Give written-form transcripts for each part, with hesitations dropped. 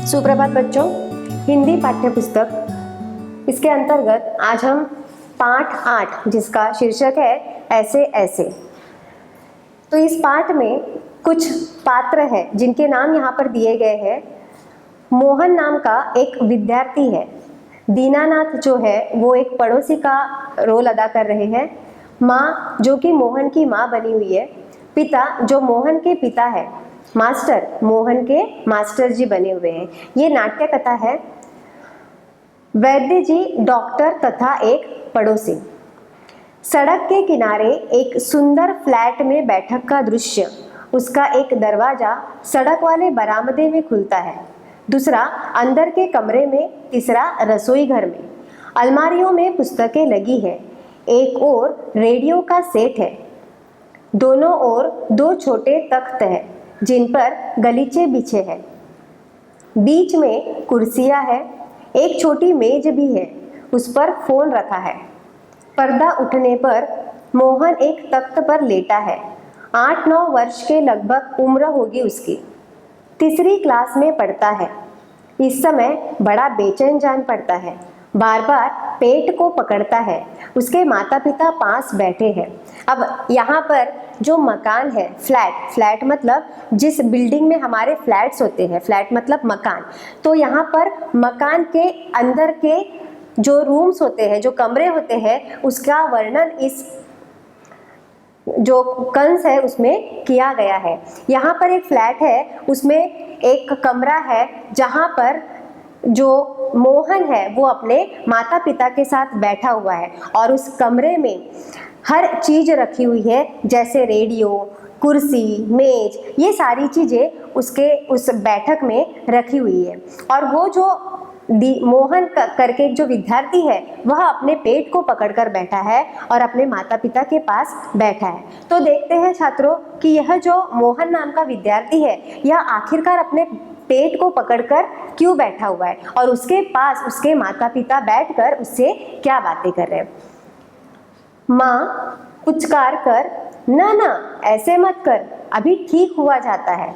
सुप्रभात बच्चों, हिंदी पाठ्य पुस्तक इसके अंतर्गत आज हम पाठ 8 जिसका शीर्षक है ऐसे ऐसे। तो इस पाठ में कुछ पात्र हैं जिनके नाम यहाँ पर दिए गए हैं। मोहन नाम का एक विद्यार्थी है। दीनानाथ जो है वो एक पड़ोसी का रोल अदा कर रहे हैं। माँ जो कि मोहन की माँ बनी हुई है। पिता जो मोहन के पिता है। मास्टर मोहन के मास्टर जी बने हुए हैं। ये नाट्य कथा है। वैद्य जी डॉक्टर तथा एक पड़ोसी। सड़क के किनारे एक सुंदर फ्लैट में बैठक का दृश्य। उसका एक दरवाजा सड़क वाले बरामदे में खुलता है, दूसरा अंदर के कमरे में, तीसरा रसोई घर में। अलमारियों में पुस्तकें लगी है। एक ओर रेडियो का सेट है, दोनों ओर दो छोटे तख्त हैं जिन पर गलीचे बिछे हैं। बीच में कुर्सियां है, एक छोटी मेज भी है, उस पर फोन रखा है। पर्दा उठने पर मोहन एक तख्त पर लेटा है। 8-9 वर्ष के लगभग उम्र होगी उसकी। तीसरी क्लास में पढ़ता है। इस समय बड़ा बेचैन जान पड़ता है, बार बार पेट को पकड़ता है। उसके माता पिता पास बैठे हैं। अब यहाँ पर जो मकान है, फ्लैट मतलब जिस बिल्डिंग में हमारे फ्लैट्स होते हैं, फ्लैट मतलब मकान, तो यहाँ पर मकान के अंदर के जो रूम्स होते हैं, जो कमरे होते हैं, उसका वर्णन इस जो कंस है उसमें किया गया है। यहाँ पर एक फ्लैट है, उसमें एक कमरा है जहाँ पर जो मोहन है वो अपने माता पिता के साथ बैठा हुआ है और उस कमरे में हर चीज रखी हुई है, जैसे रेडियो, कुर्सी, मेज, ये सारी चीजें उसके उस बैठक में रखी हुई है। और वो जो मोहन करके जो विद्यार्थी है वह अपने पेट को पकड़कर बैठा है और अपने माता पिता के पास बैठा है। तो देखते हैं छात्रों कि यह जो मोहन नाम का विद्यार्थी है यह आखिरकार अपने पेट को पकड़कर क्यों बैठा हुआ है और उसके पास उसके माता पिता बैठकर उससे क्या बातें कर रहे हैं। माँ पुचकार कर, ना ना ऐसे मत कर, अभी ठीक हुआ जाता है,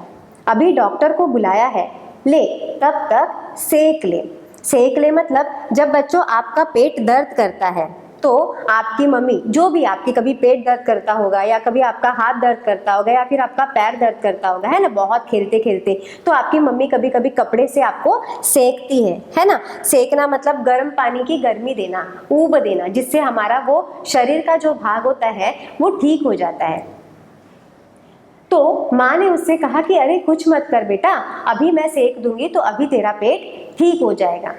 अभी डॉक्टर को बुलाया है, ले तब तक सेक ले। सेक ले मतलब जब बच्चों आपका पेट दर्द करता है तो आपकी मम्मी, जो भी आपकी कभी पेट दर्द करता होगा या कभी आपका हाथ दर्द करता होगा या फिर आपका पैर दर्द करता होगा, है ना, बहुत खेलते खेलते, तो आपकी मम्मी कभी कभी कपड़े से आपको सेकती है ना। सेकना मतलब गर्म पानी की गर्मी देना, ऊब देना, जिससे हमारा वो शरीर का जो भाग होता है वो ठीक हो जाता है। तो माँ ने उससे कहा कि अरे कुछ मत कर बेटा, अभी मैं सेक दूंगी तो अभी तेरा पेट ठीक हो जाएगा।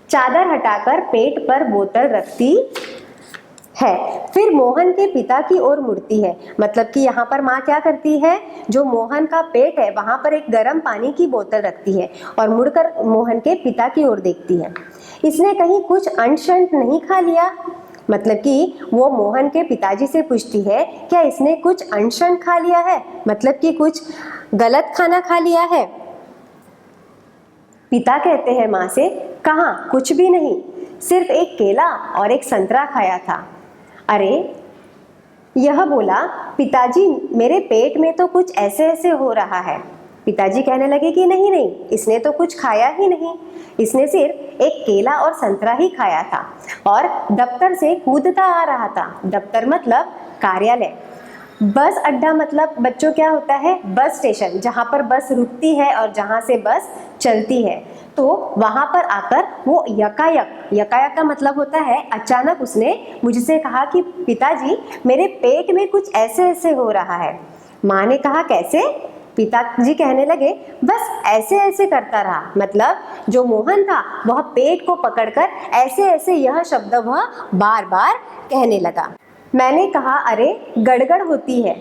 चादर हटाकर पेट पर बोतल रखती है, फिर मोहन के पिता की ओर मुड़ती है। मतलब कि यहाँ पर माँ क्या करती है, जो मोहन का पेट है वहां पर एक गर्म पानी की बोतल रखती है और मुड़कर मोहन के पिता की ओर देखती है। इसने कहीं कुछ अंश-अंश नहीं खा लिया? मतलब कि वो मोहन के पिताजी से पूछती है, क्या इसने कुछ अंश-अंश खा लिया है? मतलब कि कुछ गलत खाना खा लिया है? पिता कहते हैं माँ से, कहाँ, कुछ भी नहीं, सिर्फ एक केला और एक संतरा खाया था। अरे, यह बोला, पिताजी मेरे पेट में तो कुछ ऐसे ऐसे हो रहा है। पिताजी कहने लगे कि नहीं नहीं, इसने तो कुछ खाया ही नहीं, इसने सिर्फ एक केला और संतरा ही खाया था और दफ्तर से कूदता आ रहा था। दफ्तर मतलब कार्यालय। बस अड्डा मतलब बच्चों क्या होता है, बस स्टेशन, जहाँ पर बस रुकती है और जहाँ से बस चलती है। तो वहाँ पर आकर वो यकायक का मतलब होता है अचानक उसने मुझसे कहा कि पिताजी मेरे पेट में कुछ ऐसे ऐसे हो रहा है। माँ ने कहा कैसे? पिताजी कहने लगे, बस ऐसे ऐसे करता रहा। मतलब जो मोहन था वह पेट को पकड़कर ऐसे ऐसे यह शब्द वह बार बार कहने लगा। मैंने कहा अरे गड़गड़ होती है,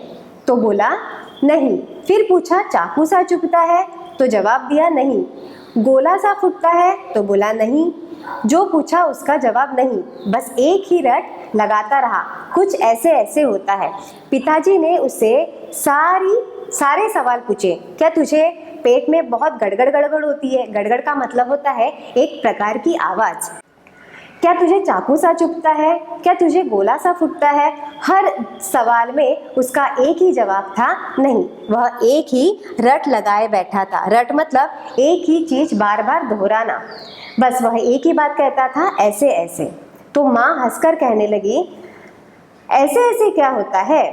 तो बोला नहीं। फिर पूछा चाकू सा चुभता है, तो जवाब दिया नहीं। गोला सा फूटता है, तो बोला नहीं। जो पूछा उसका जवाब नहीं, बस एक ही रट लगाता रहा, कुछ ऐसे ऐसे होता है। पिताजी ने उससे सारे सवाल पूछे, क्या तुझे पेट में बहुत गड़गड़ गड़गड़ होती है? गड़गड़ का मतलब होता है एक प्रकार की आवाज। क्या तुझे चाकू सा चुभता है? क्या तुझे गोला सा फूटता है? हर सवाल में उसका एक ही जवाब था, नहीं। वह एक ही रट लगाए बैठा था। रट मतलब एक ही चीज बार बार दोहराना। बस वह एक ही बात कहता था, ऐसे ऐसे। तो माँ हंसकर कहने लगी, ऐसे ऐसे क्या होता है?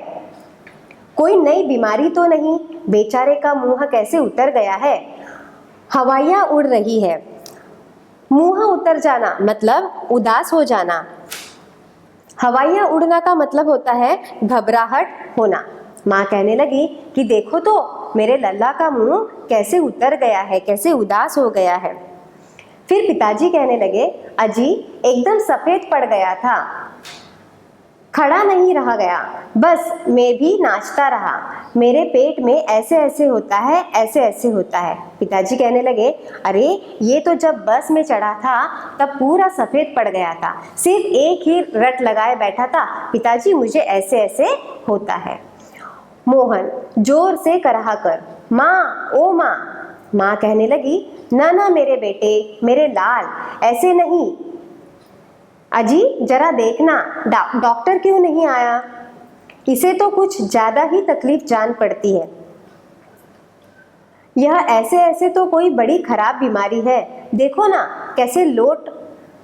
कोई नई बीमारी तो नहीं? बेचारे का मुंह कैसे उतर गया है। हवाइयाँ उड़ रही है। मुंह उतर जाना मतलब उदास हो जाना। हवाइयाँ उड़ना का मतलब होता है घबराहट होना। माँ कहने लगी कि देखो तो मेरे लल्ला का मुंह कैसे उतर गया है, कैसे उदास हो गया है। फिर पिताजी कहने लगे, अजी एकदम सफेद पड़ गया था, खड़ा नहीं रह गया, बस मैं भी नाचता रहा। मेरे पेट में ऐसे ऐसे होता है, ऐसे ऐसे होता है। पिताजी कहने लगे, अरे ये तो जब बस में चढ़ा था तब पूरा सफ़ेद पड़ गया था, सिर्फ एक ही रट लगाए बैठा था, पिताजी मुझे ऐसे ऐसे होता है। मोहन जोर से कराह कर, माँ ओ माँ। माँ कहने लगी, ना ना मेरे बेटे, मेरे लाल, ऐसे नहीं। अजी जरा देखना, डॉक्टर क्यों नहीं आया? इसे तो कुछ ज़्यादा ही तकलीफ जान पड़ती है। यह ऐसे ऐसे तो कोई बड़ी खराब बीमारी है। देखो ना कैसे लौट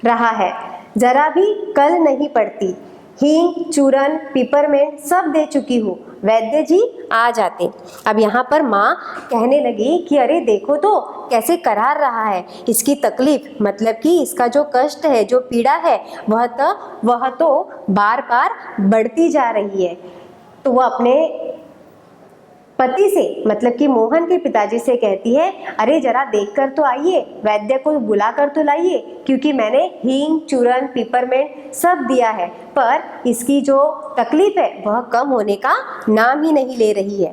रहा है, जरा भी कल नहीं पड़ती। हींग, चूरन, पिपरमेंट सब दे चुकी हूँ, वैद्य जी आ जाते। अब यहाँ पर माँ कहने लगी कि अरे देखो तो कैसे करार रहा है, इसकी तकलीफ मतलब कि इसका जो कष्ट है, जो पीड़ा है, वह तो बार बार बढ़ती जा रही है। तो वह अपने पति से मतलब कि मोहन के पिताजी से कहती है, अरे जरा देखकर तो आइए, वैद्य को बुला कर तो लाइए, क्योंकि मैंने हींग, चूरन, पिपरमेंट सब दिया है, पर इसकी जो तकलीफ है वह कम होने का नाम ही नहीं ले रही है।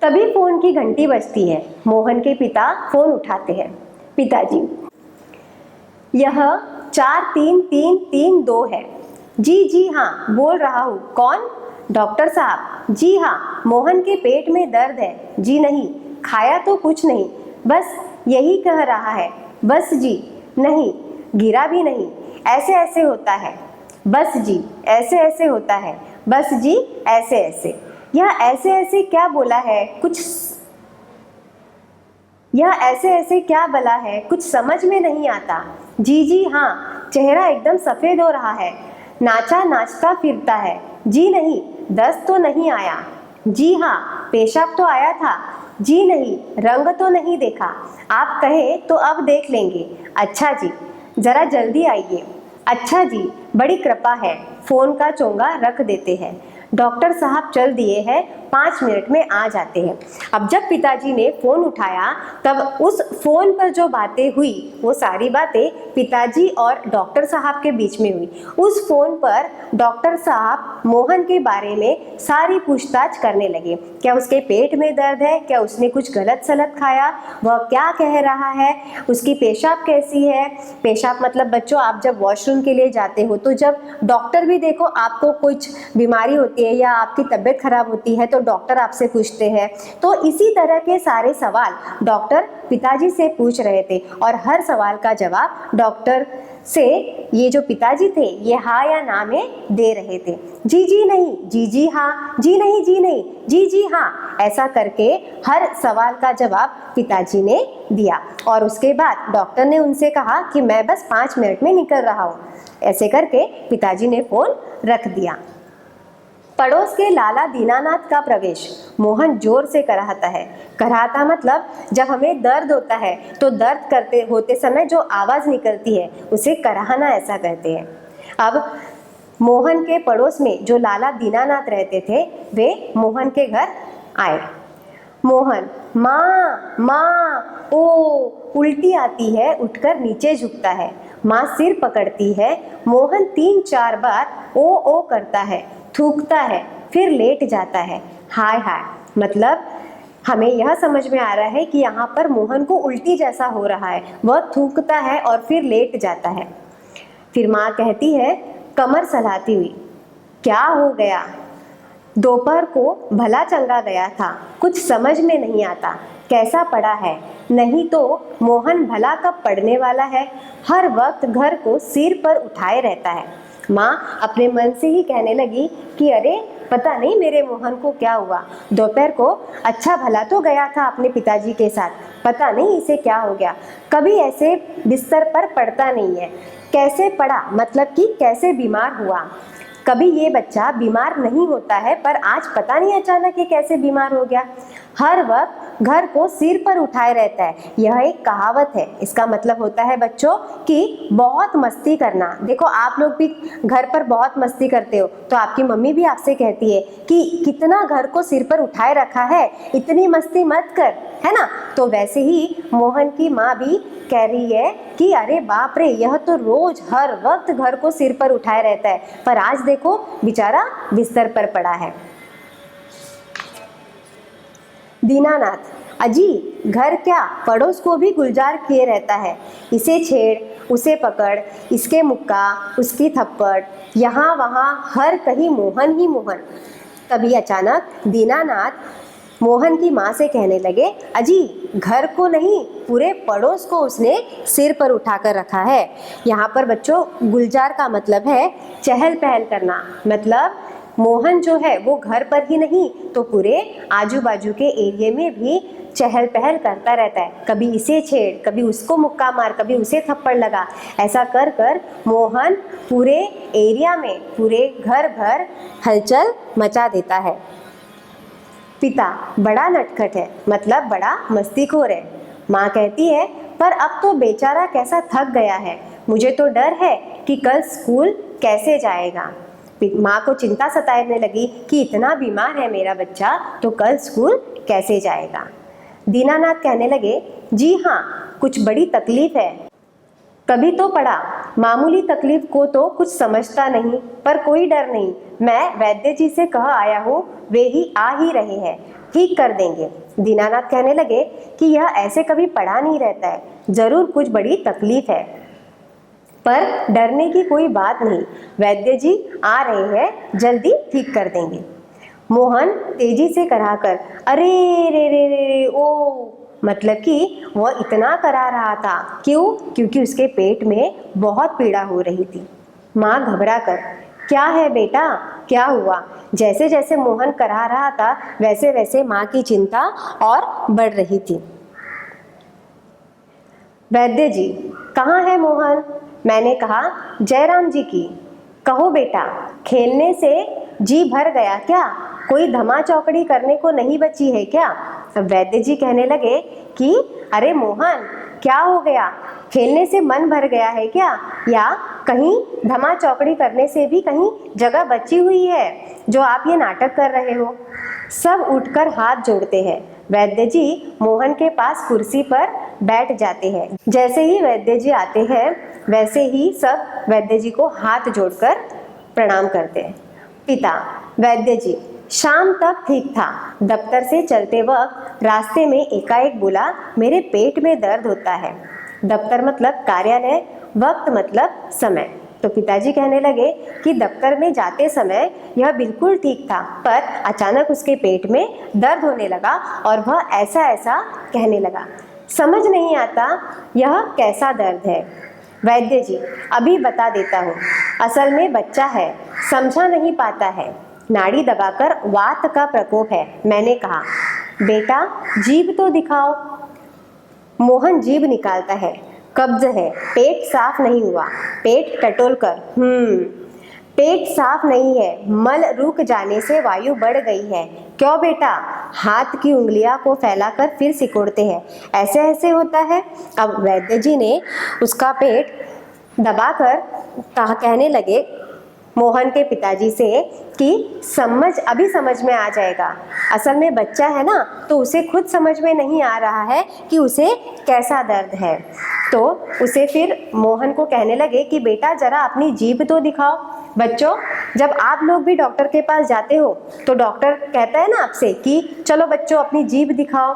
तभी फोन की घंटी बजती है। मोहन के पिता फोन उठाते हैं। पिताजी, यह 433332 है। जी हाँ, बोल रहा हूँ। कौन? डॉक्टर साहब। जी हाँ, मोहन के पेट में दर्द है। जी नहीं, खाया तो कुछ नहीं, बस यही कह रहा है। बस जी, नहीं, गिरा भी नहीं, ऐसे ऐसे होता है। बस जी, ऐसे ऐसे होता है। बस जी, ऐसे ऐसे। यह ऐसे ऐसे क्या बोला है? यह ऐसे ऐसे क्या बला है, कुछ समझ में नहीं आता। जी हाँ, चेहरा एकदम सफ़ेद हो रहा है, नाचा नाचता फिरता है। जी नहीं, दस्त तो नहीं आया। जी हाँ, पेशाब तो आया था। जी नहीं, रंग तो नहीं देखा। आप कहे तो अब देख लेंगे। अच्छा जी, ज़रा जल्दी आइए। अच्छा जी, बड़ी कृपा है। फ़ोन का चोंगा रख देते हैं। डॉक्टर साहब चल दिए हैं, 5 मिनट में आ जाते हैं। अब जब पिताजी ने फ़ोन उठाया तब उस फ़ोन पर जो बातें हुई वो सारी बातें पिताजी और डॉक्टर साहब के बीच में हुई। उस फ़ोन पर डॉक्टर साहब मोहन के बारे में सारी पूछताछ करने लगे। क्या उसके पेट में दर्द है? क्या उसने कुछ गलत सलत खाया? वह क्या कह रहा है? उसकी पेशाब कैसी है? पेशाब मतलब बच्चों, आप जब वॉशरूम के लिए जाते हो तो जब डॉक्टर भी देखो आपको कुछ बीमारी होती है या आपकी तबीयत खराब होती है तो डॉक्टर आपसे पूछते हैं। तो इसी तरह के सारे सवाल डॉक्टर पिताजी से पूछ रहे थे और हर सवाल का जवाब डॉक्टर से ये जो पिताजी थे ये हाँ या ना में दे रहे थे। जी नहीं, जी हाँ, जी नहीं, जी हाँ, ऐसा करके हर सवाल का जवाब पिताजी ने दिया। और उसके बाद डॉक्टर ने उनसे कहा कि मैं बस 5 मिनट में निकल रहा हूँ। ऐसे करके पिताजी ने फ़ोन रख दिया। पड़ोस के लाला दीनानाथ का प्रवेश। मोहन जोर से कराहता है। कराहता मतलब जब हमें दर्द होता है तो दर्द करते होते समय जो आवाज़ निकलती है उसे कराहना ऐसा कहते हैं। अब मोहन के पड़ोस में जो लाला दीनानाथ रहते थे वे मोहन के घर आए। मोहन, माँ ओ, उल्टी आती है, उठकर नीचे झुकता है। माँ सिर पकड़ती है। मोहन 3-4 बार ओ करता है, थूकता है, फिर लेट जाता है। हाय हाय, मतलब हमें यह समझ में आ रहा है कि यहाँ पर मोहन को उल्टी जैसा हो रहा है। वह थूकता है और फिर लेट जाता है। फिर माँ कहती है कमर सहलाती हुई, क्या हो गया? दोपहर को भला चंगा गया था, कुछ समझ में नहीं आता कैसा पड़ा है, नहीं तो मोहन भला कब पढ़ने वाला है, हर वक्त घर को सिर पर उठाए रहता है। माँ अपने मन से ही कहने लगी कि अरे पता नहीं मेरे मोहन को क्या हुआ, दोपहर को अच्छा भला तो गया था अपने पिताजी के साथ, पता नहीं इसे क्या हो गया, कभी ऐसे बिस्तर पर पड़ता नहीं है। कैसे पड़ा मतलब कि कैसे बीमार हुआ। कभी ये बच्चा बीमार नहीं होता है, पर आज पता नहीं अचानक ये कैसे बीमार हो गया। हर वक्त घर को सिर पर उठाए रहता है, यह एक कहावत है। इसका मतलब होता है बच्चों कि बहुत मस्ती करना। देखो आप लोग भी घर पर बहुत मस्ती करते हो, तो आपकी मम्मी भी आपसे कहती है कि कितना घर को सिर पर उठाए रखा है, इतनी मस्ती मत कर, है ना। तो वैसे ही मोहन की माँ भी कह रही है कि अरे बाप रे, यह तो रोज हर वक्त घर को सिर पर उठाए रहता है, पर आज देखो बेचारा बिस्तर पर पड़ा है। दीनानाथ, अजी घर क्या पड़ोस को भी गुलजार किए रहता है, इसे छेड़ उसे पकड़, इसके मुक्का उसकी थप्पड़, यहाँ वहाँ हर कहीं मोहन ही मोहन। तभी अचानक दीनानाथ मोहन की माँ से कहने लगे, अजी घर को नहीं पूरे पड़ोस को उसने सिर पर उठाकर रखा है। यहाँ पर बच्चों गुलजार का मतलब है चहल पहल करना, मतलब मोहन जो है वो घर पर ही नहीं तो पूरे आजू बाजू के एरिया में भी चहल पहल करता रहता है। कभी इसे छेड़, कभी उसको मुक्का मार, कभी उसे थप्पड़ लगा। ऐसा कर कर मोहन पूरे एरिया में, पूरे घर भर हलचल मचा देता है। पिता बड़ा नटखट है, मतलब बड़ा मस्तीखोर है। माँ कहती है पर अब तो बेचारा कैसा थक गया है, मुझे तो डर है कि कल स्कूल कैसे जाएगा। माँ को चिंता सताने लगी कि इतना बीमार है मेरा बच्चा, तो कल स्कूल कैसे जाएगा। दीनानाथ कहने लगे, जी हाँ कुछ बड़ी तकलीफ है। कभी तो पड़ा, मामूली तकलीफ को तो कुछ समझता नहीं, पर कोई डर नहीं, मैं वैद्य जी से कह आया हूँ, वे ही आ ही रहे हैं, ठीक कर देंगे। दीनानाथ कहने लगे कि यह ऐसे कभी पड़ा नहीं रहता है, जरूर कुछ बड़ी तकलीफ है, पर डरने की कोई बात नहीं, वैद्य जी आ रहे हैं, जल्दी ठीक कर देंगे। मोहन तेजी से कराकर अरे रे रे रे रे ओ, मतलब कि वह इतना करा रहा था। क्यों? क्योंकि उसके पेट में बहुत पीड़ा हो रही थी। माँ घबरा कर, क्या है बेटा, क्या हुआ? जैसे जैसे मोहन करा रहा था वैसे वैसे माँ की चिंता और बढ़ रही थी। वैद्य जी, कहाँ है मोहन? मैंने कहा, जयराम जी की। कहो बेटा, खेलने से जी भर गया क्या? कोई धमा चौकड़ी करने को नहीं बची है क्या? वैद्य जी कहने लगे कि अरे मोहन, क्या हो गया? खेलने से मन भर गया है क्या, या कहीं धमा चौकड़ी करने से भी कहीं जगह बची हुई है जो आप ये नाटक कर रहे हो? सब उठकर हाथ जोड़ते हैं। वैद्य जी मोहन के पास कुर्सी पर बैठ जाते हैं। जैसे ही वैद्य जी आते हैं वैसे ही सब वैद्य जी को हाथ जोड़कर प्रणाम करते हैं। पिता, वैद्य जी, शाम तक ठीक था, दफ्तर से चलते वक्त रास्ते में एकाएक बोला, मेरे पेट में दर्द होता है। दफ्तर मतलब कार्यालय, वक्त मतलब समय। तो पिताजी कहने लगे कि दफ्तर में जाते समय यह बिल्कुल ठीक था, पर अचानक उसके पेट में दर्द होने लगा और वह ऐसा ऐसा कहने लगा। समझ नहीं आता यह कैसा दर्द है। वैद्य जी, अभी बता देता हूँ। असल में बच्चा है, समझा नहीं पाता है, नाड़ी दबाकर वात का प्रकोप है। मैंने कहा, बेटा जीभ तो दिखाओ। मोहन जीभ निकालता है। कब्ज है, पेट साफ नहीं हुआ, पेट टटोल कर। पेट साफ नहीं है, मल रुक जाने से वायु बढ़ गई है। क्यों बेटा? हाथ की उंगलियां को फैलाकर फिर सिकोड़ते हैं, ऐसे ऐसे होता है। अब वैद्य जी ने उसका पेट दबाकर कहने लगे मोहन के पिताजी से कि अभी समझ में आ जाएगा। असल में बच्चा है ना, तो उसे खुद समझ में नहीं आ रहा है कि उसे कैसा दर्द है। तो उसे फिर मोहन को कहने लगे कि बेटा जरा अपनी जीभ तो दिखाओ। बच्चों, जब आप लोग भी डॉक्टर के पास जाते हो तो डॉक्टर कहता है ना आपसे कि चलो बच्चों अपनी जीभ दिखाओ,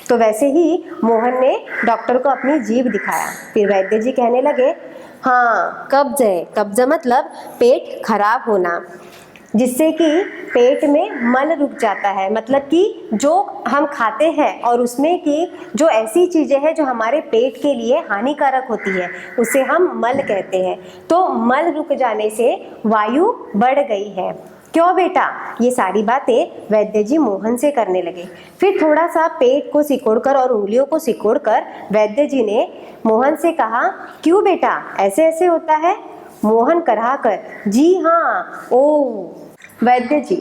तो वैसे ही मोहन ने डॉक्टर को अपनी जीभ दिखाया। फिर वैद्य जी कहने लगे, हाँ कब्ज है। कब्ज मतलब पेट खराब होना। जिससे कि पेट में मल रुक जाता है, मतलब कि जो हम खाते हैं और उसमें की जो ऐसी चीज़ें हैं जो हमारे पेट के लिए हानिकारक होती है उसे हम मल कहते हैं। तो मल रुक जाने से वायु बढ़ गई है। क्यों बेटा? ये सारी बातें वैद्य जी मोहन से करने लगे। फिर थोड़ा सा पेट को सिकोड़कर और उंगलियों को सिकोड़कर वैद्य जी ने मोहन से कहा, क्यों बेटा ऐसे ऐसे होता है? मोहन कराकर, जी हाँ। ओ वैद्य जी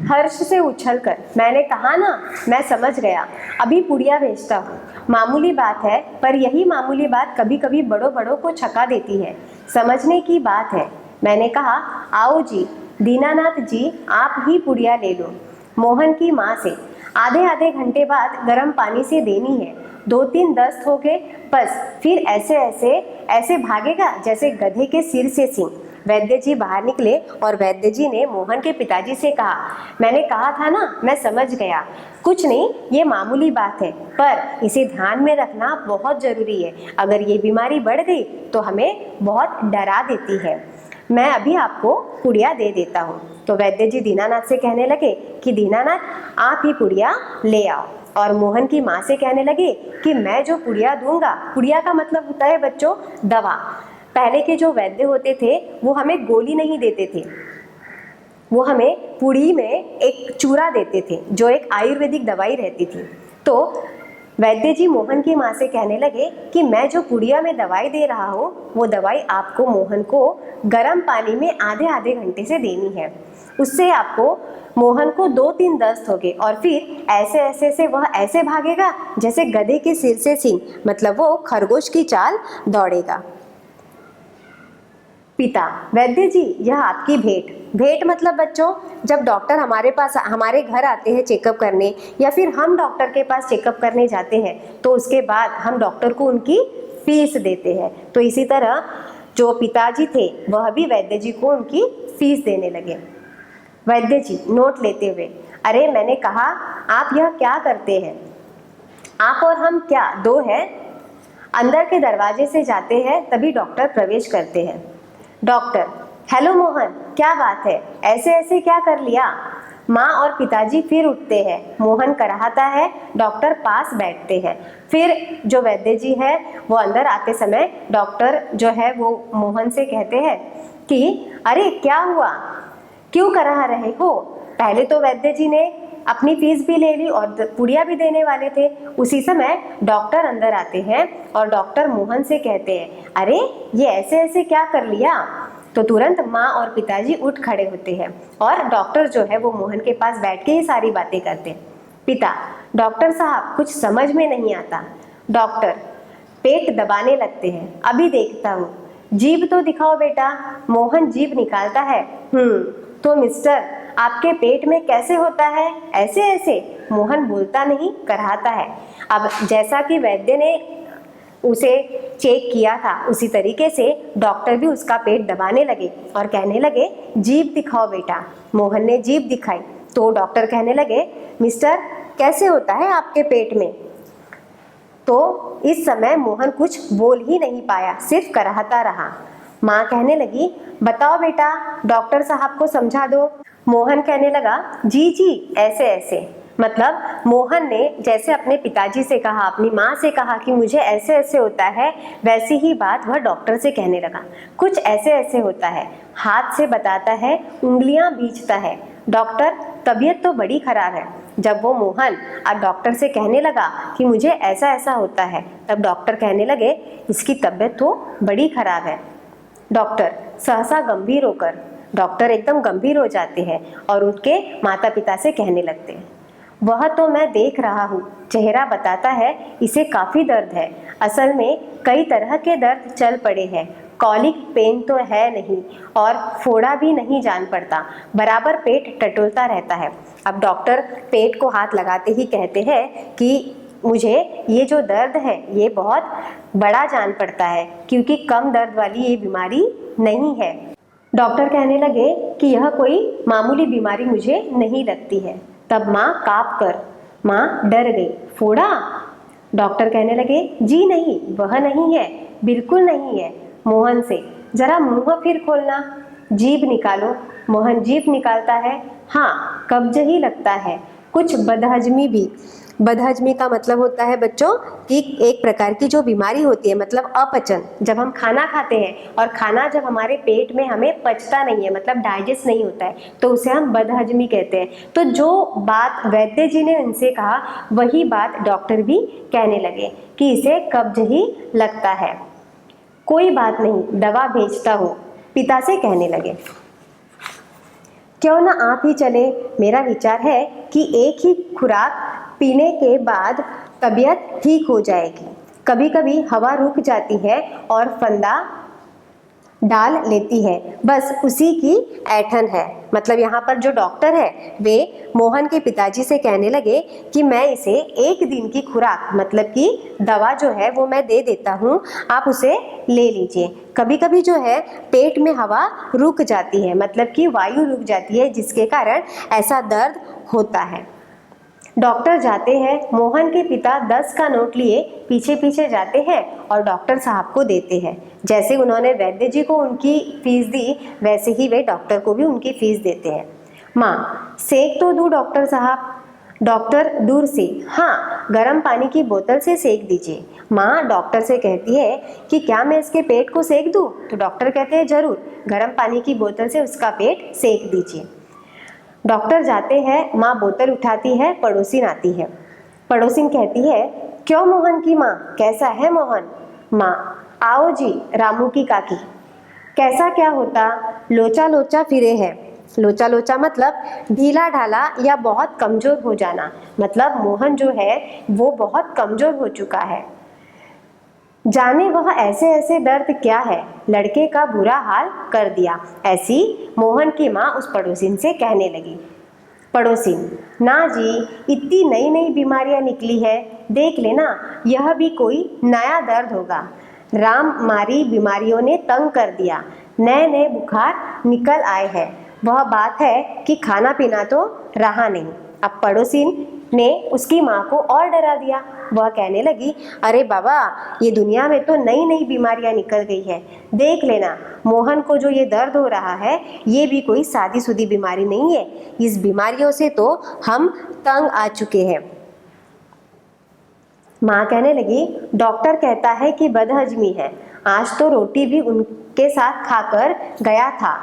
हर्ष से उछलकर, मैंने कहा ना, मैं समझ गया, अभी पुड़िया भेजता हूँ। मामूली बात है, पर यही मामूली बात कभी कभी बड़ों बड़ों को छका देती है, समझने की बात है। मैंने कहा, आओ जी, दीनानाथ जी आप ही पुड़िया ले लो। मोहन की माँ से आधे आधे घंटे बाद गर्म पानी से देनी है। 2-3 दस्त हो गए, बस फिर ऐसे ऐसे ऐसे भागेगा जैसे गधे के सिर से सींग। वैद्य जी बाहर निकले और वैद्य जी ने मोहन के पिताजी से कहा, मैंने कहा था ना, मैं समझ गया, कुछ नहीं, ये मामूली बात है, पर इसे ध्यान में रखना बहुत जरूरी है। अगर ये बीमारी बढ़ गई तो हमें बहुत डरा देती है। मैं अभी आपको पुड़िया दे देता हूँ। तो वैद्य जी दीनानाथ से कहने लगे कि दीनानाथ आप ही पुड़िया ले आओ। और मोहन की माँ से कहने लगे कि मैं जो पुड़िया दूंगा, पुड़िया का मतलब होता है बच्चों दवा। पहले के जो वैद्य होते थे वो हमें गोली नहीं देते थे, वो हमें पुड़ी में एक चूरा देते थे जो एक आयुर्वेदिक दवाई रहती थी। तो वैद्य जी मोहन की माँ से कहने लगे कि मैं जो पुड़िया में दवाई दे रहा हूँ वो दवाई आपको मोहन को गर्म पानी में आधे आधे घंटे से देनी है। उससे आपको मोहन को 2-3 दस्त हो गए और फिर ऐसे ऐसे से वह ऐसे भागेगा जैसे गधे के सिर से सींग, मतलब वो खरगोश की चाल दौड़ेगा। पिता, वैद्य जी यह आपकी भेंट। भेंट मतलब बच्चों, जब डॉक्टर हमारे पास हमारे घर आते हैं चेकअप करने, या फिर हम डॉक्टर के पास चेकअप करने जाते हैं, तो उसके बाद हम डॉक्टर को उनकी फीस देते हैं। तो इसी तरह जो पिताजी थे वह भी वैद्य जी को उनकी फीस देने लगे। वैद्य जी नोट लेते हुए, अरे मैंने कहा आप यह क्या करते हैं? आप और हम क्या दो हैं? अंदर के दरवाजे से जाते हैं तभी डॉक्टर प्रवेश करते हैं। डॉक्टर, हेलो मोहन, क्या बात है, ऐसे ऐसे क्या कर लिया? माँ और पिताजी फिर उठते हैं, मोहन कराहता है, डॉक्टर पास बैठते हैं। फिर जो वैद्य जी है वो अंदर आते समय डॉक्टर जो है वो मोहन से कहते हैं कि अरे क्या हुआ, क्यों कराह रहे हो? पहले तो वैद्य जी ने अपनी फीस भी ले ली और पुड़िया भी देने वाले थे। उसी समय डॉक्टर अंदर आते हैं और डॉक्टर मोहन से कहते हैं, अरे ये ऐसे ऐसे क्या कर लिया? तो तुरंत माँ और पिताजी उठ खड़े होते हैं और डॉक्टर जो है वो मोहन के पास बैठ के ही सारी बातें करते हैं। पिता, डॉक्टर साहब कुछ समझ में नहीं आता। डॉक्टर, पेट दबाने लगते हैं, अभी देखता हूँ। जीभ तो दिखाओ बेटा। मोहन जीभ निकालता है। तो मिस्टर आपके पेट में कैसे होता है? ऐसे ऐसे। मोहन बोलता नहीं, कराहता है। अब जैसा कि वैद्य ने उसे चेक किया था उसी तरीके से डॉक्टर भी उसका पेट दबाने लगे और कहने लगे, जीभ दिखाओ बेटा। मोहन ने जीभ दिखाई तो डॉक्टर कहने लगे, मिस्टर कैसे होता है आपके पेट में? तो इस समय मोहन कुछ बोल ही नहीं पाया, सिर्फ कराहता रहा। माँ कहने लगी, बताओ बेटा, डॉक्टर साहब को समझा दो। मोहन कहने लगा, जी जी ऐसे ऐसे। मतलब मोहन ने जैसे अपने पिताजी से कहा, अपनी माँ से कहा कि मुझे ऐसे ऐसे होता है, वैसी ही बात वह डॉक्टर से कहने लगा। कुछ ऐसे ऐसे होता है, हाथ से बताता है, उंगलियां बीचता है। डॉक्टर, तबीयत तो बड़ी खराब है। जब वो मोहन अब डॉक्टर से कहने लगा कि मुझे ऐसा ऐसा होता है, तब डॉक्टर कहने लगे, इसकी तबीयत तो बड़ी खराब है। डॉक्टर सहसा गंभीर होकर, डॉक्टर एकदम गंभीर हो जाते हैं और उनके माता पिता से कहने लगते हैं, वह तो मैं देख रहा हूँ, चेहरा बताता है इसे काफ़ी दर्द है। असल में कई तरह के दर्द चल पड़े हैं, कॉलिक पेन तो है नहीं और फोड़ा भी नहीं जान पड़ता, बराबर पेट टटोलता रहता है। अब डॉक्टर पेट को हाथ लगाते ही कहते हैं कि मुझे ये जो दर्द है ये बहुत बड़ा जान पड़ता है, क्योंकि कम दर्द वाली ये बीमारी नहीं है। डॉक्टर कहने लगे कि यह कोई मामूली बीमारी मुझे नहीं लगती है। तब माँ काँप कर, माँ डर गई। फोड़ा? डॉक्टर कहने लगे, जी नहीं, वह नहीं है, बिल्कुल नहीं है। मोहन से, जरा मुंह फिर खोलना, जीभ निकालो। मोहन जीभ निकालता है। हाँ, कब्ज ही लगता है, कुछ बदहजमी भी। बदहजमी का मतलब होता है बच्चों कि एक प्रकार की जो बीमारी होती है, मतलब अपचन। जब हम खाना खाते हैं और खाना जब हमारे पेट में हमें पचता नहीं है, मतलब डाइजेस्ट नहीं होता है, तो उसे हम बदहजमी कहते हैं। तो जो बात वैद्य जी ने उनसे कहा, वही बात डॉक्टर भी कहने लगे कि इसे कब्ज ही लगता है। कोई बात नहीं, दवा भेजता हूँ, पिता से कहने लगे। क्यों ना आप ही चले? मेरा विचार है कि एक ही खुराक पीने के बाद तबीयत ठीक हो जाएगी। कभी कभी हवा रुक जाती है और फंदा डाल लेती है, बस उसी की ऐठन है। मतलब यहाँ पर जो डॉक्टर है वे मोहन के पिताजी से कहने लगे कि मैं इसे एक दिन की खुराक, मतलब कि दवा जो है वो मैं दे देता हूँ, आप उसे ले लीजिए। कभी कभी जो है पेट में हवा रुक जाती है, मतलब कि वायु रुक जाती है, जिसके कारण ऐसा दर्द होता है। डॉक्टर जाते हैं। मोहन के पिता 10 का नोट लिए पीछे पीछे जाते हैं और डॉक्टर साहब को देते हैं। जैसे उन्होंने वैद्य जी को उनकी फीस दी, वैसे ही वे डॉक्टर को भी उनकी फीस देते हैं। माँ, सेक तो दूँ डॉक्टर साहब? डॉक्टर दूर से, हाँ, गर्म पानी की बोतल से सेक दीजिए। माँ डॉक्टर से कहती है कि क्या मैं इसके पेट को सेक दूँ? तो डॉक्टर कहते हैं जरूर, गर्म पानी की बोतल से उसका पेट सेक दीजिए। डॉक्टर जाते हैं। माँ बोतल उठाती है, पड़ोसिन आती है। पड़ोसिन कहती है, क्यों मोहन की माँ, कैसा है मोहन? माँ, आओ जी, रामू की काकी। कैसा क्या होता? लोचा लोचा फिरे है। लोचा लोचा मतलब ढीला ढाला या बहुत कमजोर हो जाना, मतलब मोहन जो है वो बहुत कमजोर हो चुका है। जाने वह ऐसे ऐसे दर्द क्या है, लड़के का बुरा हाल कर दिया। ऐसी मोहन की माँ उस पड़ोसिन से कहने लगी। पड़ोसिन, ना जी, इतनी नई नई बीमारियां निकली है, देख लेना, यह भी कोई नया दर्द होगा। राम मारी बीमारियों ने तंग कर दिया, नए नए बुखार निकल आए हैं। वह बात है कि खाना पीना तो रहा नहीं। अब पड़ोसिन ने उसकी माँ को और डरा दिया। वह कहने लगी, अरे बाबा, ये दुनिया में तो नई नई बीमारियां निकल गई है, देख लेना, मोहन को जो ये दर्द हो रहा है ये भी कोई सादी सुदी बीमारी नहीं है। इस बीमारियों से तो हम तंग आ चुके हैं। माँ कहने लगी, डॉक्टर कहता है कि बदहजमी है। आज तो रोटी भी उनके साथ खाकर गया था,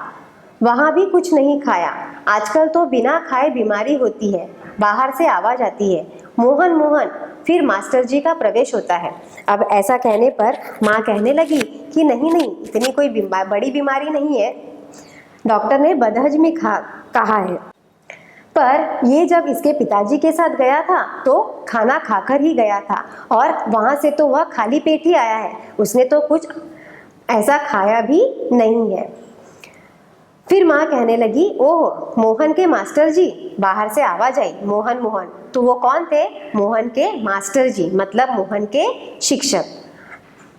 वहाँ भी कुछ नहीं खाया। आजकल तो बिना खाए बीमारी होती है, बाहर से आवाज आती है, मोहन मोहन, फिर मास्टर जी का प्रवेश होता है। अब ऐसा कहने पर माँ कहने लगी कि नहीं नहीं, इतनी कोई बड़ी बीमारी नहीं है, डॉक्टर ने बदहजमी कहा है। पर ये जब इसके पिताजी के साथ गया था तो खाना खाकर ही गया था, और वहाँ से तो वह खाली पेट ही आया है, उसने तो कुछ ऐसा खाया भी नहीं है। फिर माँ कहने लगी, ओह, मोहन के मास्टर जी, बाहर से आवाज आई, मोहन मोहन। तो वो कौन थे? मोहन के मास्टर जी, मतलब मोहन के शिक्षक।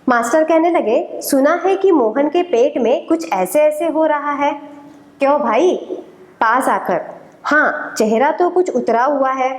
मास्टर कहने लगे, सुना है कि मोहन के पेट में कुछ ऐसे ऐसे हो रहा है। क्यों भाई? पास आकर, हाँ, चेहरा तो कुछ उतरा हुआ है।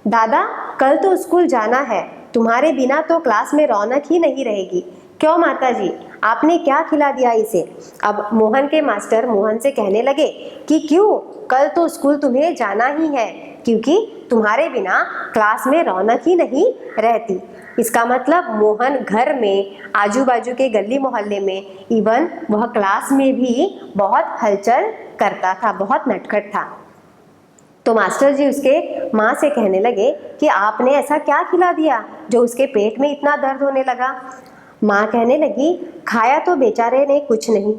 दादा, कल तो स्कूल जाना है, तुम्हारे बिना तो क्लास में रौनक ही नहीं रहेगी। क्यों माता जी, आपने क्या खिला दिया इसे? अब मोहन के मास्टर मोहन से कहने लगे कि क्यों, कल तो स्कूल तुम्हें जाना ही है, क्योंकि तुम्हारे बिना क्लास में रौनक ही नहीं रहती। इसका मतलब मोहन घर में, आजू बाजू के गली मोहल्ले में, इवन वह क्लास में भी बहुत हलचल करता था, बहुत नटखट था। तो मास्टर जी उसके माँ से कहने लगे कि आपने ऐसा क्या खिला दिया जो उसके पेट में इतना दर्द होने लगा? माँ कहने लगी, खाया तो बेचारे ने कुछ नहीं।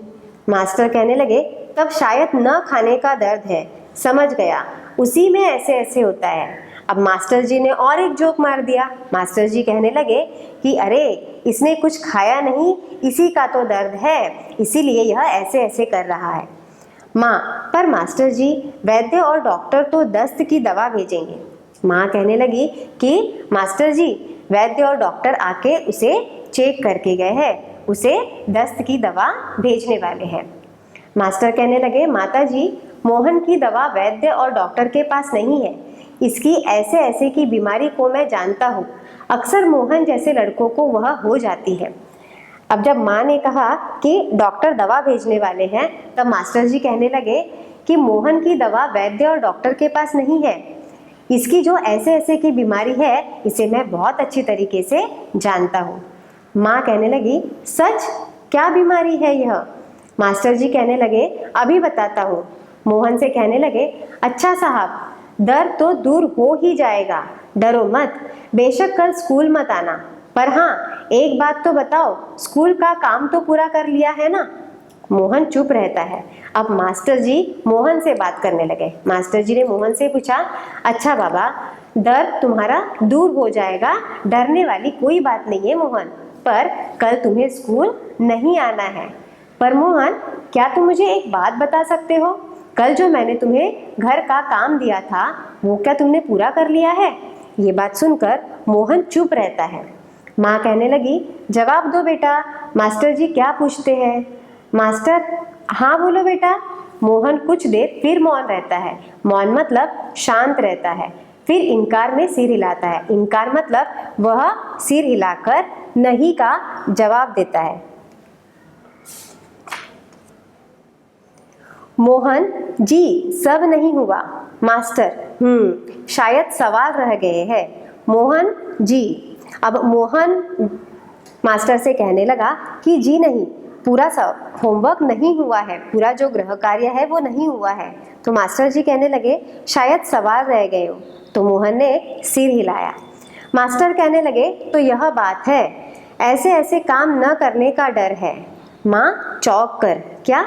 मास्टर कहने लगे, तब शायद न खाने का दर्द है, समझ गया, उसी में ऐसे ऐसे होता है। अब मास्टर जी ने और एक जोक मार दिया। मास्टर जी कहने लगे कि अरे, इसने कुछ खाया नहीं, इसी का तो दर्द है, इसीलिए यह ऐसे ऐसे कर रहा है। माँ, पर मास्टर जी, वैद्य और डॉक्टर तो दस्त की दवा भेजेंगे। माँ कहने लगी कि मास्टर जी, वैद्य और डॉक्टर आके उसे चेक करके गए हैं, उसे दस्त की दवा भेजने वाले हैं। मास्टर कहने लगे, माता जी, मोहन की दवा वैद्य और डॉक्टर के पास नहीं है, इसकी ऐसे ऐसे की बीमारी को मैं जानता हूँ, अक्सर मोहन जैसे लड़कों को वह हो जाती है। अब जब माँ ने कहा कि डॉक्टर दवा भेजने वाले हैं, तब मास्टर जी कहने लगे कि मोहन की दवा वैद्य और डॉक्टर के पास नहीं है। इसकी जो ऐसे ऐसे की बीमारी है इसे मैं बहुत अच्छी तरीके से जानता हूँ। माँ कहने लगी, सच? क्या बीमारी है यह? मास्टर जी कहने लगे, अभी बताता हूँ। मोहन से कहने लगे, अच्छा साहब, दर्द तो दूर हो ही जाएगा, डरो मत। बेशक कल स्कूल मत आना, पर हाँ एक बात तो बताओ, स्कूल का काम तो पूरा कर लिया है ना? मोहन चुप रहता है। अब मास्टर जी मोहन से बात करने लगे। मास्टर जी ने मोहन से पूछा, अच्छा बाबा, दर्द तुम्हारा दूर हो जाएगा, डरने वाली कोई बात नहीं है मोहन, पर कल तुम्हें स्कूल नहीं आना है। पर मोहन, क्या तुम मुझे एक बात बता सकते हो? कल जो मैंने तुम्हें घर का काम दिया था वो क्या तुमने पूरा कर लिया है? ये बात सुनकर मोहन चुप रहता है। माँ कहने लगी, जवाब दो बेटा, मास्टर जी क्या पूछते हैं? मास्टर, हाँ बोलो बेटा। मोहन कुछ देर फिर मौन रहता है। मौन मतलब शांत रहता है। फिर इनकार में सिर हिलाता है। इनकार मतलब वह सिर हिलाकर नहीं का जवाब देता है। मोहन, जी सब नहीं हुआ। मास्टर, शायद सवाल रह गए हैं। मोहन, जी। अब मोहन मास्टर से कहने लगा कि जी नहीं, पूरा होमवर्क नहीं हुआ है, पूरा जो गृह कार्य है वो नहीं हुआ है। तो मास्टर जी कहने लगे, शायद सवाल रह गए हो। तो मोहन ने सिर हिलाया। मास्टर कहने लगे, तो यह बात है, ऐसे ऐसे काम न करने का डर है। माँ चौंक कर, क्या?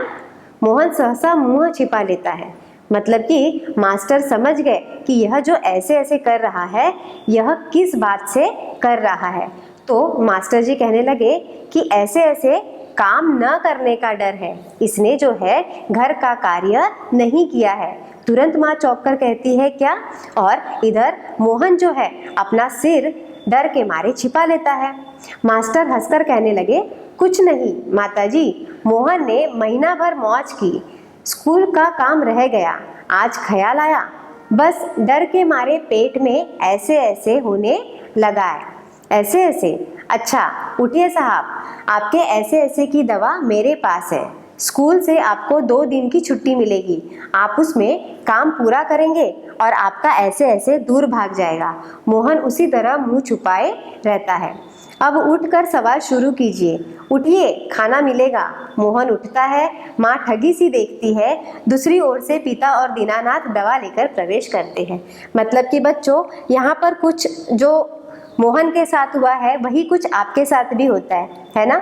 मोहन सहसा मुंह छिपा लेता है। मतलब कि मास्टर समझ गए कि यह जो ऐसे ऐसे कर रहा है यह किस बात से कर रहा है। तो मास्टर जी कहने लगे कि ऐसे ऐसे काम न करने का डर है, इसने जो है घर का कार्य नहीं किया है। तुरंत माँ चौंक कर कहती है, क्या? और इधर मोहन जो है अपना सिर डर के मारे छिपा लेता है। मास्टर हंसकर कहने लगे, कुछ नहीं माताजी, मोहन ने महीना भर मौज की, स्कूल का काम रह गया, आज ख्याल आया, बस डर के मारे पेट में ऐसे ऐसे होने लगा है। ऐसे ऐसे? अच्छा उठिए साहब, आपके ऐसे ऐसे की दवा मेरे पास है। स्कूल से आपको 2 दिन की छुट्टी मिलेगी, आप उसमें काम पूरा करेंगे और आपका ऐसे ऐसे दूर भाग जाएगा। मोहन उसी तरह मुंह छुपाए रहता है। अब उठकर सवाल शुरू कीजिए, उठिए खाना मिलेगा। मोहन उठता है। माँ ठगी सी देखती है। दूसरी ओर से पिता और दीनानाथ दवा लेकर प्रवेश करते हैं। मतलब कि बच्चों, यहाँ पर कुछ जो मोहन के साथ हुआ है वही कुछ आपके साथ भी होता है ना?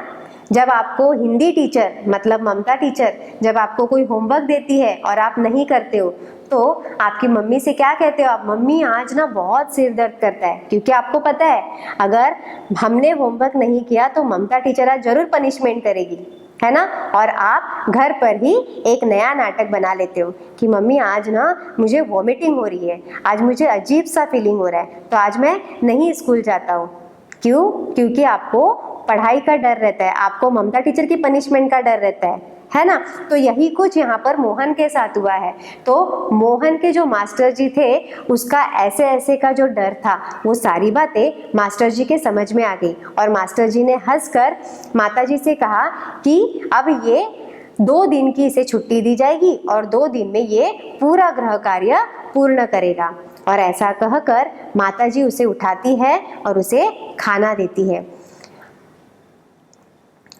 जब आपको हिंदी टीचर मतलब ममता टीचर जब आपको कोई होमवर्क देती है और आप नहीं करते हो तो आपकी मम्मी से क्या कहते हो आप? मम्मी आज ना बहुत सिर दर्द करता है, क्योंकि आपको पता है अगर हमने होमवर्क नहीं किया तो ममता टीचर आज जरूर पनिशमेंट करेगी, है ना? और आप घर पर ही एक नया नाटक बना लेते हो कि मम्मी आज ना मुझे वॉमिटिंग हो रही है, आज मुझे अजीब सा फीलिंग हो रहा है, तो आज मैं नहीं स्कूल जाता हूँ। क्यों? क्योंकि आपको पढ़ाई का डर रहता है, आपको ममता टीचर की पनिशमेंट का डर रहता है ना? तो यही कुछ यहाँ पर मोहन के साथ हुआ है। तो मोहन के जो मास्टर जी थे उसका ऐसे ऐसे का जो डर था वो सारी बातें मास्टर जी के समझ में आ गई और मास्टर जी ने हंसकर माता जी से कहा कि अब ये 2 दिन की इसे छुट्टी दी जाएगी और 2 दिन में ये पूरा गृह कार्य पूर्ण करेगा। और ऐसा कहकर माता जी उसे उठाती है और उसे खाना देती है।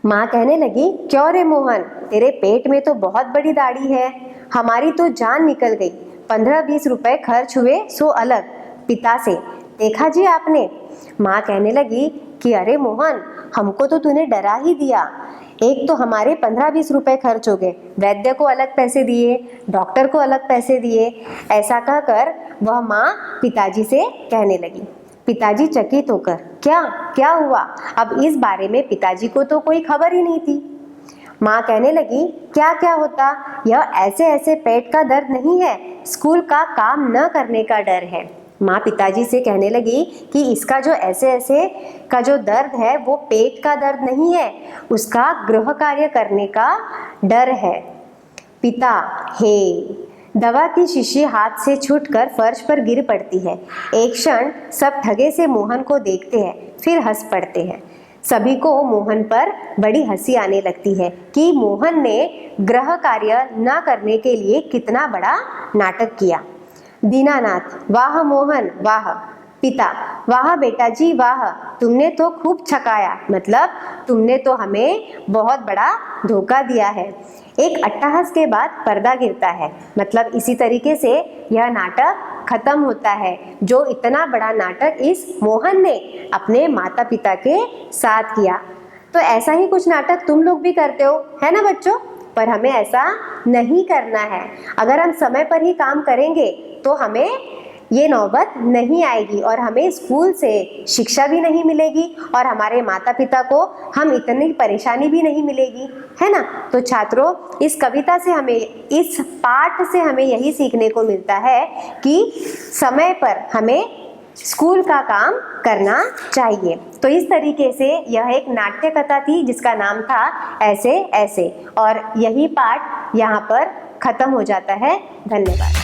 माँ कहने लगी, क्यों रे मोहन, तेरे पेट में तो बहुत बड़ी दाढ़ी है, हमारी तो जान निकल गई। 15-20 रुपए खर्च हुए सो अलग, पिता से देखा जी आपने? माँ कहने लगी कि अरे मोहन, हमको तो तूने डरा ही दिया। एक तो हमारे 15-20 रुपए खर्च हो गए, वैद्य को अलग पैसे दिए, डॉक्टर को अलग पैसे दिए। ऐसा कहकर वह माँ पिताजी से कहने लगी। पिताजी चकित होकर, क्या क्या हुआ? अब इस बारे में पिताजी को तो कोई खबर ही नहीं थी। माँ कहने लगी, क्या क्या होता? यह ऐसे ऐसे पेट का दर्द नहीं है, स्कूल का काम न करने का डर है। माँ पिताजी से कहने लगी कि इसका जो ऐसे ऐसे का जो दर्द है वो पेट का दर्द नहीं है, उसका गृह कार्य करने का डर है। पिता, हे! दवा की शीशी हाथ से छूटकर फर्श पर गिर पड़ती है। एक क्षण सब ठगे से मोहन को देखते हैं, फिर हंस पड़ते हैं। सभी को मोहन पर बड़ी हंसी आने लगती है कि मोहन ने गृह कार्य न करने के लिए कितना बड़ा नाटक किया। दीनानाथ, वाह मोहन वाह। पिता, वाह बेटा जी वाह, तुमने तो खूब छकाया, मतलब तुमने तो हमें बहुत बड़ा धोखा दिया है। एक अट्टहास के बाद पर्दा गिरता है, मतलब इसी तरीके से यह नाटक खत्म होता है। जो इतना बड़ा नाटक इस मोहन ने अपने माता पिता के साथ किया। तो ऐसा ही कुछ नाटक तुम लोग भी करते हो, है ना बच्चों? पर हमें ऐसा नहीं करना है। अगर हम समय पर ही काम करेंगे तो हमें ये नौबत नहीं आएगी और हमें स्कूल से शिक्षा भी नहीं मिलेगी और हमारे माता पिता को हम इतनी परेशानी भी नहीं मिलेगी, है ना? तो छात्रों, इस कविता से हमें, इस पाठ से हमें यही सीखने को मिलता है कि समय पर हमें स्कूल का काम करना चाहिए। तो इस तरीके से यह एक नाट्य कथा थी जिसका नाम था ऐसे ऐसे, और यही पाठ यहाँ पर खत्म हो जाता है। धन्यवाद।